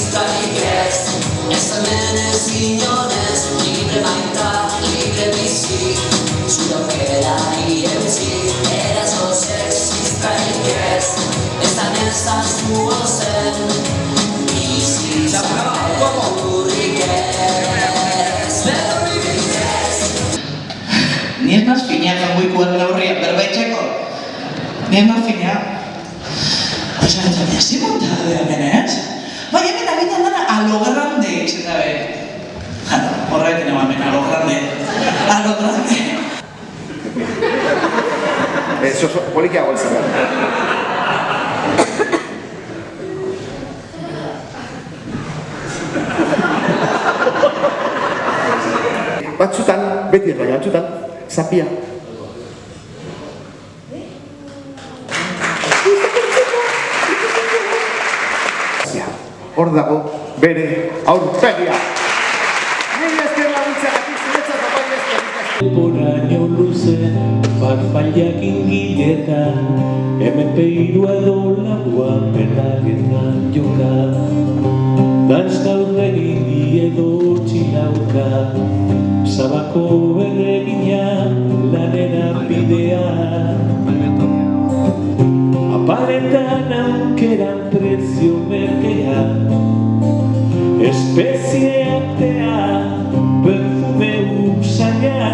ziztarik ez. Ez hemen ez inonez, libre baita, libre bizi. Zure aukera iretzi, eraso sexiztarik ez. Ez da nezazu ozen, bizitzan beldurrik ez. Beldurrik ez. Ni ez naz finean jangoikoan laurrian berbaitxeko. Ni ez naz finean. Osa, entzania, zi montada de hemen, ez? Bai, hemen abinan dana a lo grande, izan dabe. Jano, horreten eman hemen, a lo grande. A lo grande. Eso, polikiago izan da. Batzutan, beti ez baina, batzutan, zapia. Hor dago, bere aurpegia. Nire esker laguntzagatik zuretzat apai esker. Poraino luze, farfallak ingiletan, MP2 edo laua penaketan joka. Danskaur egin edo txilauka, Sabako erregina lanera bidea. Apaletan aukeran prezio merkea, espezieatea, perfume usaina,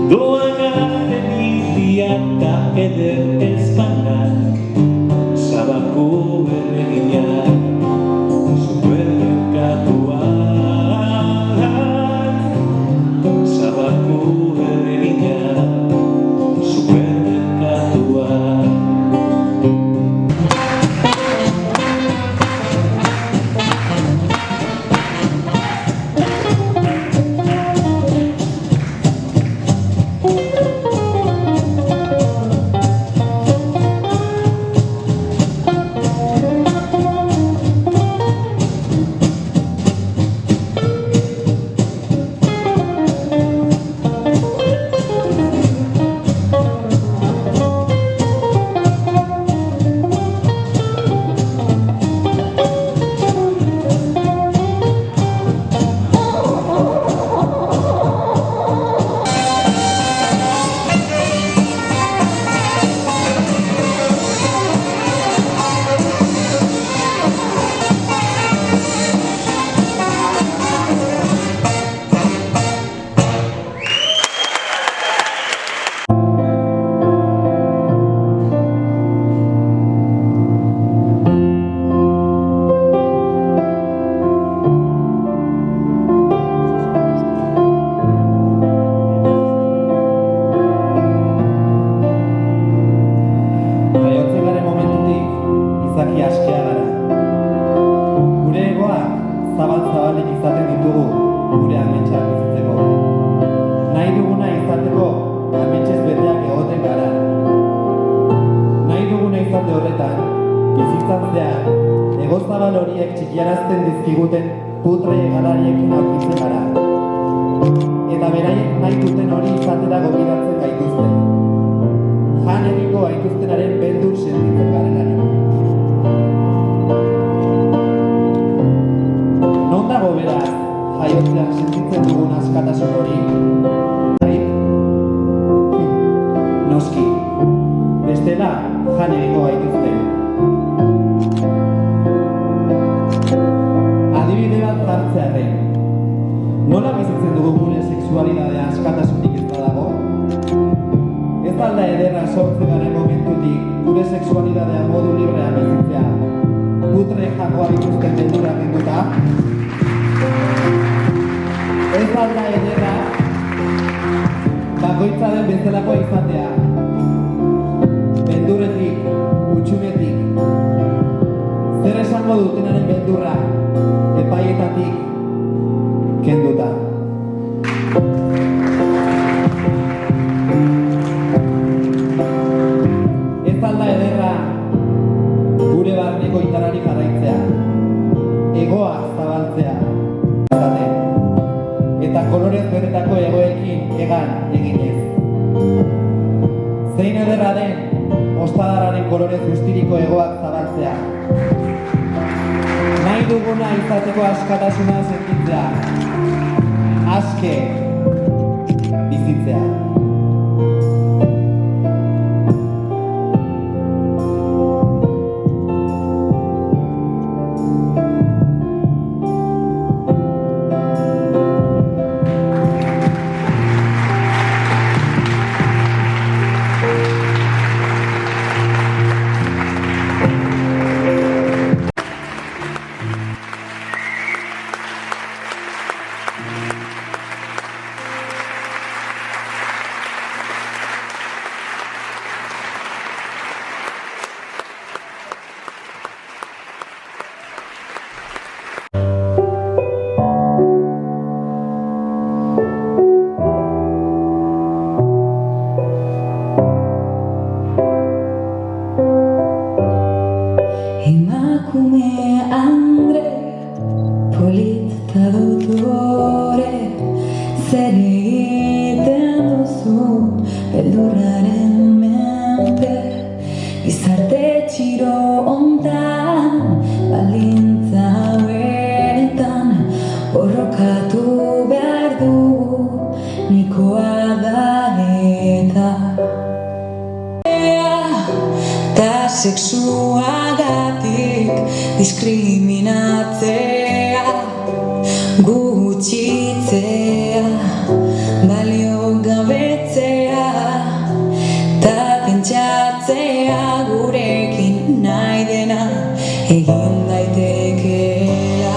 doagaren idia eta eder ezpanak, Sabako erregina, supermerkatua, Sabako erregina, supermerkatua. Zabal-zabalik izaten ditugu gure ametsak bizitzeko. Nahi duguna izateko ametsez beteak egoten gara. Nahi duguna izate horretan, bizitzan zehar, egozabal horiek txikiarazten dizkiguten putre egalariekin aurkitzen gara. Eta beraiek nahi duten hori izatera gobidatzen gaituzte. Jan egiko gaituztenaren beldur sentitzen garenari. Non dago beraz, jaiotzean sentitzen dugun askatasun hori? Noski, bestela jan egingo gaituzte. Adibide bat hartzearren, nola bizitzen dugu gure sexualidadea askatasunik ez badago? Ez alda ederra sortzen garen momentutik gure sexualidadea modu librea bizitzea, putre jakoa dituzten beldurak kenduta? Ez alda ederra bakoitza den bezalakoa izatea, beldurretik, utxunetik, zer esango dutenaren beldurra epaietatik kenduta. Ez alda ederra gure barneko indarari jarraitzea, egoa zabaltzea izaten, eta kolorez betetako egoekin egan eginez. Zein ederra den ostadarraren kolorez guztiriko egoak zabaltzea. Nahi duguna izateko askatasuna sentitzea. Aske bizitzea. Emakume andre, polit eta dotore, zer egiten duzu beldurraren menpe, gizarte txiro hontan, baldintza hauetan, borrokatu behar dugu, nikoa da eta. Ta sexuagatik diskriminatzea, gutxitzea, baliogabetzea, ta pentsatzea gurekin nahi dena egin daitekeela.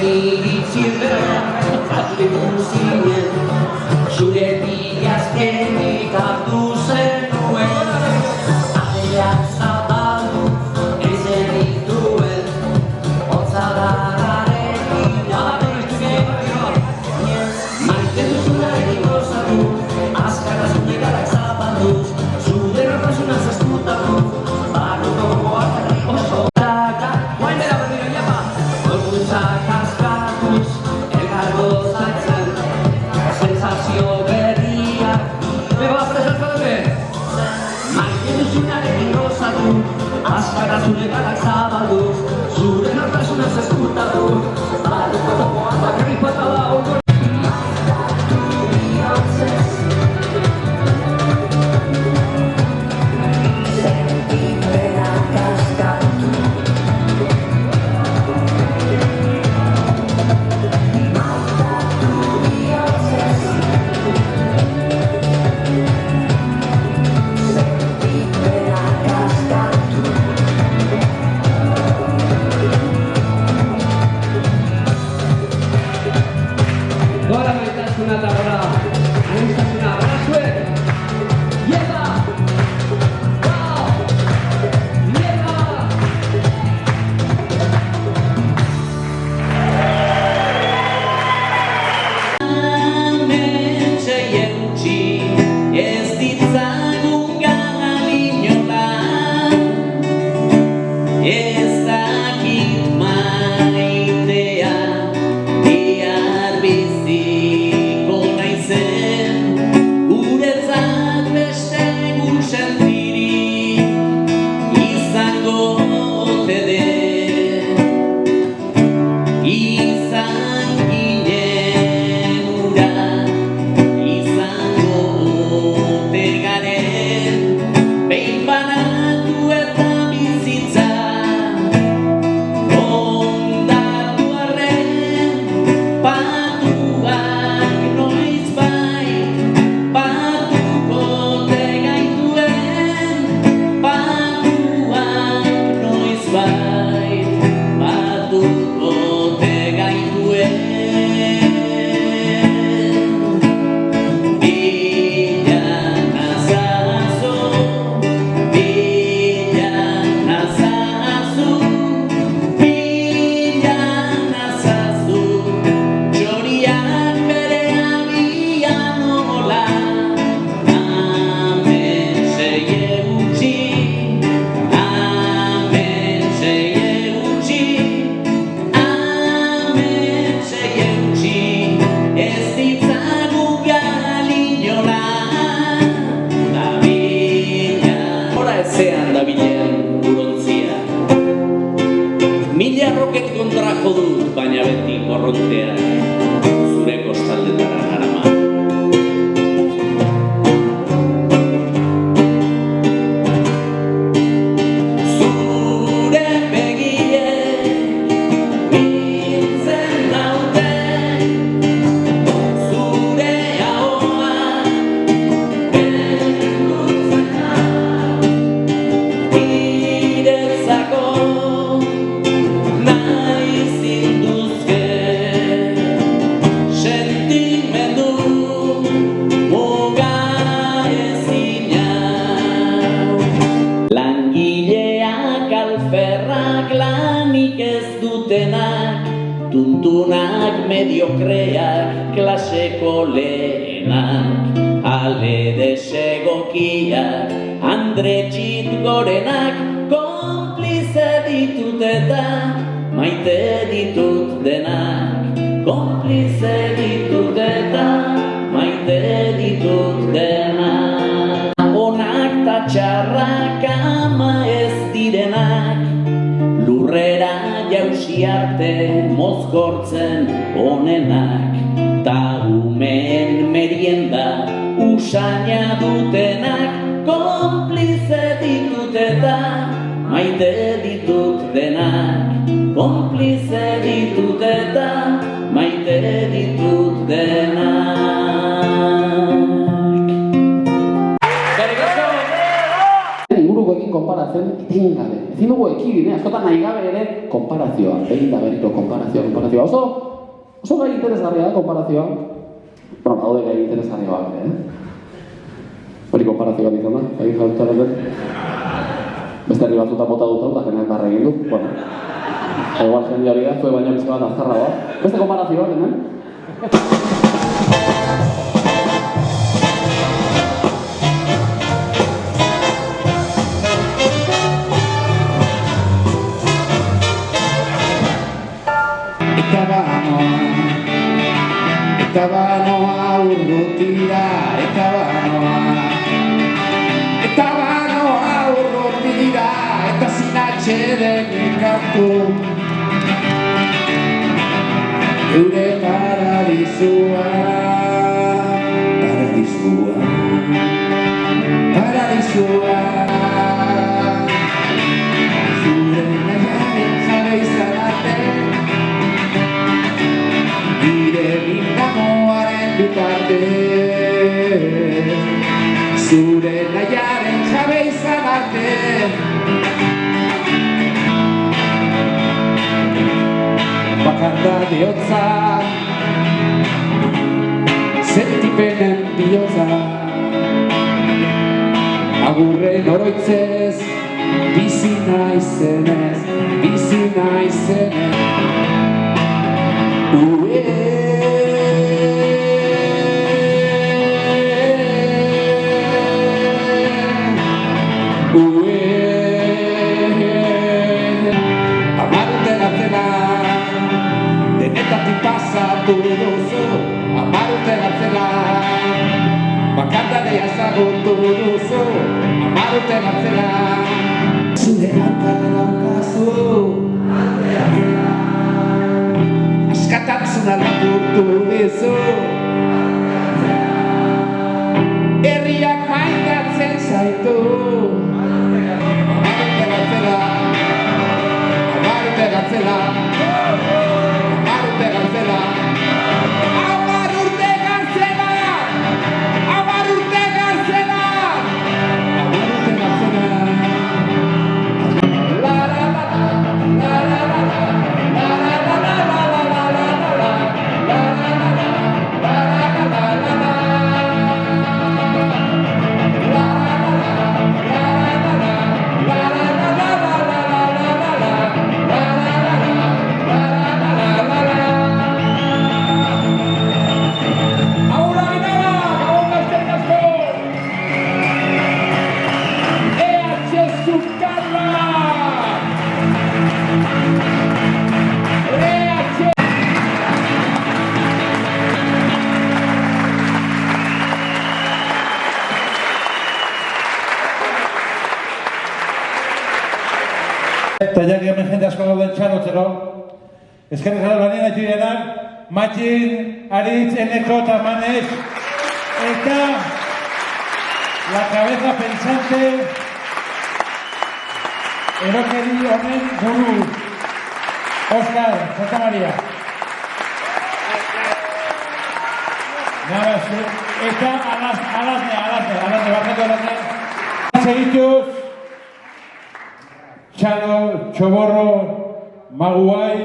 iritzira Zatitu zinen Zure bilazkenik hartu zenuen Ateak zabaldu ez erituen Otzadarrarekin Maite duzunarekin gozatu Azkarazun egarak zapalduz Zure errasunaz eskutatu Barruko gogoak oso Taka, guain bera berdira japa Gorputzak askatuz Elkar gozatzen Sensazio berriak Beba, presazko dute Maite duzunarekin gozatu Azkarazun egarak zapalduz Zure errasunaz eskutatu Barruko gogoak bakarrik patala orko Gora maitasuna eta gora aniztasuna, gora zuek! Iepa! Wow! Iepa! Ametxe eutxi ez ditzagun galinola Ez dakit maitea bihar biziko naizen Guretzat beste egun sentirik izango ote den Izan ginen ura, izango ote garen Behin banatu eta bizitza Ondatu arren, patuak noiz bai Patuko te gaituen, patuak noiz bai Patuko te gaituen Bila nazazu, bila nazazu Bila nazazu, txoriak bere abian nola Ametxe eutxi, ametxe eutxi Ametxe eutxi, ez ditzagun galinola Dabila, ora ezean dabilen urontzia Mila roket kontra jo dut, baina beti korronteak Zure kostaldetara narama Zure begiek biltzen naute Zure ahoa entzuten da Niretzako nahi zintuzke Sentimendu muga ezinak Langileak alferrak lanik ez dutenak Tuntunak mediokreak klaseko lehenak Ale desegokiak andretxit gorenak Konplize ditut eta maite ditut denak Konplize ditut eta maite ditut denak Onak ta txarrak ama ez direnak Lurrera jausi arte mozgortzen onenak Ta umeen merienda usaina dutenak Konplize ditut eta maite ditut denak Konplize ditut eta maite ditut denak ingurukoekin konparatzen etengabe. Ezin dugu ekibide, askotan nahi gabe ere, konparazioa, behin da berriro konparazioa. Oso gai interesgarria da, konparazioa. Bueno, daude gai interesgarria ere, Hori konparazioa izan da, gai jartzaren. Beste herri batzuta bota dut hau, eta jenean barra egin du. Bueno, igual jendea hori da, zue baina bizka bat azkarra da. Beste konparazioa, hemen? Eta banoa urrutira, eta banoa urrutira, eta zinatxedenik hartu Eure paradisua Zure nahiaren jabe izan arte Nire bindamoaren bitarte Zure nahiaren jabe izan arte Bakarda bihotza Sentipenen bihotza Agurren oroitzez Bizi naizenez Amarte gartzela Denetatik pasatu duzu Amarte gartzela Bakardadea ezagutu duzu Amarte gartzela Zure hartan daukazu Askatasuna lapurtu dizu Herriak maitatzen zaitu Amarte gartzela Amarte gartzela Amarte gartzela Amar urte gartzela Amar urte gartzela Amar urte gartzela La la la la la la la la la Eta jaki hemen jende asko gauden txalotzeko. Eskerrik asko lanien atxidenak, Matxin, Aritz, Eneko eta Manez. Eta la cabeza pensante erokeri honen buru. Óscar, Santa María. Eta alazne, barkatu alazne. Segituz, Txalo, Txoborro, Maguai,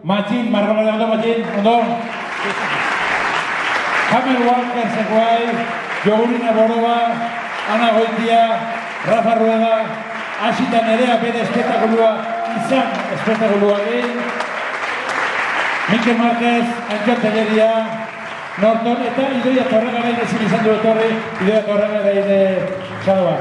Matxin, Margolari ondo, Matxin, ondo? Hammer Walker, Zekuai, Jogurina Boroba, Ana Goitia, Rafa Rueda, hasita nerea bere espetakulua izan espetakuloarekin. Mikel Marquez, Antxon Telleria, Norton eta Idoia Torregarai ezin izan du etorri, Idoia Torregarai de Txaloa.